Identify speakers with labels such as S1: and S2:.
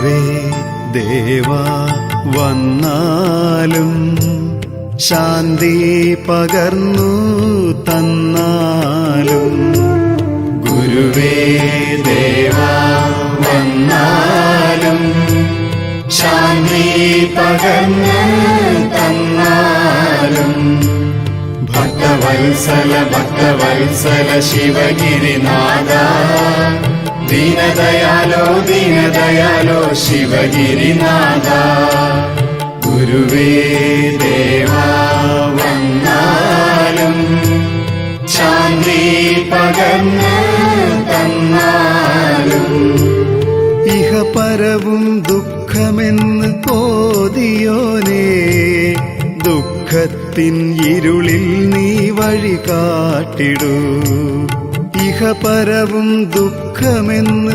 S1: ഗുരുവേ ദേവാ വന്നാലും ശാന്തി പകർന്നു തന്നാലും ഗുരുവേ ദേവാ വന്നാലും ശാന്തി പകർന്നു തന്നാലും ഭക്തവത്സല ഭക്തവത്സല ശിവഗിരിനാഥ ദീനദയാലോ ദീനദയാലോ ശിവഗിരിനാഥ ഗുരുവേ ദേവാ വന്നാലും ശാന്തി പകർന്നു തന്നാലും ഇഹപരവും ദുഃഖമെന്ന് ഓതിയോനേ ദുഃഖത്തിൻ ഇരുളിൽ നീ വഴി കാട്ടിടൂ ഇഹപരവും ദുഃഖമെന്ന്